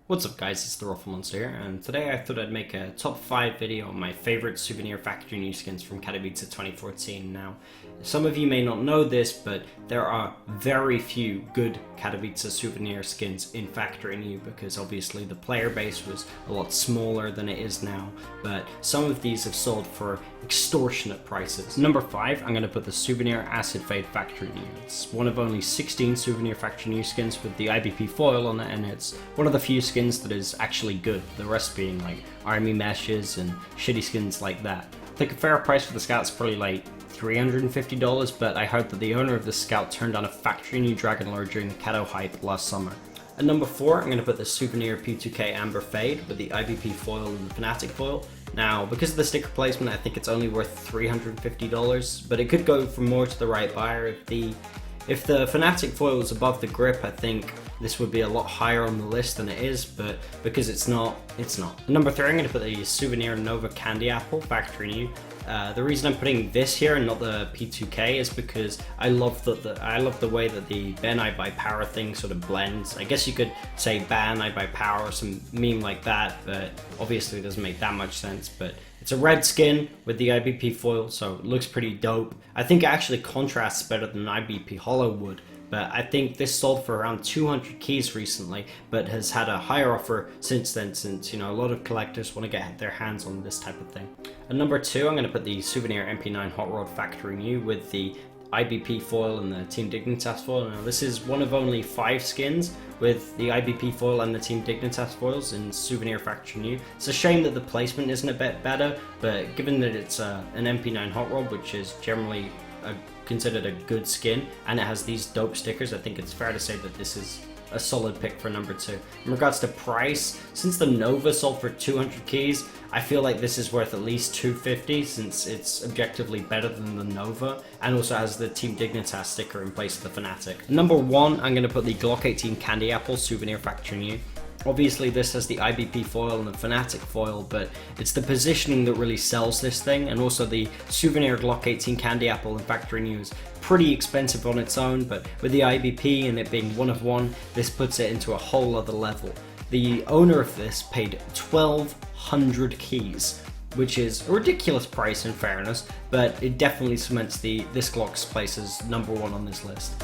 What's up guys, it's the ROFL Monster here, and today I thought I'd make a top 5 video on my favorite Souvenir factory new skins from Katowice 2014. Now, some of you may not know this, but there are very few good Katowice Souvenir skins in factory new because obviously the player base was a lot smaller than it is now, but some of these have sold for extortionate prices. Number 5, I'm going to put the Souvenir Acid Fade factory new. It's one of only 16 Souvenir factory new skins with the IBP foil on it, and it's one of the few skins that is actually good, the rest being like army meshes and shitty skins like that. I think a fair price for the Scout's probably like $350, but I heard that the owner of the Scout turned down a factory new Dragon Lord during the Kato hype last summer. At number 4, I'm going to put the Souvenir P2K Amber Fade with the IBP foil and the Fanatic foil. Now, because of the sticker placement, I think it's only worth $350, but it could go for more to the right buyer. If the Fanatic foil was above the grip, I think this would be a lot higher on the list than it is, but because it's not, it's not. At number 3, I'm going to put the Souvenir Nova Candy Apple factory new. The reason I'm putting this here and not the P2K is because I love the way that the Ben I Buy Power thing sort of blends. I guess you could say ban I Buy Power or some meme like that, but obviously it doesn't make that much sense. But it's a red skin with the IBP foil, so it looks pretty dope. I think it actually contrasts better than IBP Hollow would. But I think this sold for around 200 keys recently, but has had a higher offer since then, since a lot of collectors want to get their hands on this type of thing. At number 2, I'm going to put the Souvenir MP9 Hot World factory new with the IBP foil and the Team Dignitas foil. Now this is one of only 5 skins with the IBP foil and the Team Dignitas foils in Souvenir factory new. It's a shame that the placement isn't a bit better, but given that it's an MP9 Hot World, which is generally considered a good skin, and it has these dope stickers, I think it's fair to say that this is a solid pick for number 2. In regards to price, since the Nova sold for 200 keys, I feel like this is worth at least $250 since it's objectively better than the Nova and also has the Team Dignitas sticker in place of the Fanatic. Number 1, I'm going to put the Glock 18 Candy Apple Souvenir factory new. Obviously this has the IBP foil and the Fanatic foil, but it's the positioning that really sells this thing, and also the Souvenir Glock 18 Candy Apple and factory new is pretty expensive on its own, but with the IBP and it being one of one, this puts it into a whole other level. The owner of this paid 1,200 keys, which is a ridiculous price in fairness, but it definitely cements this Glock's place as number 1 on this list.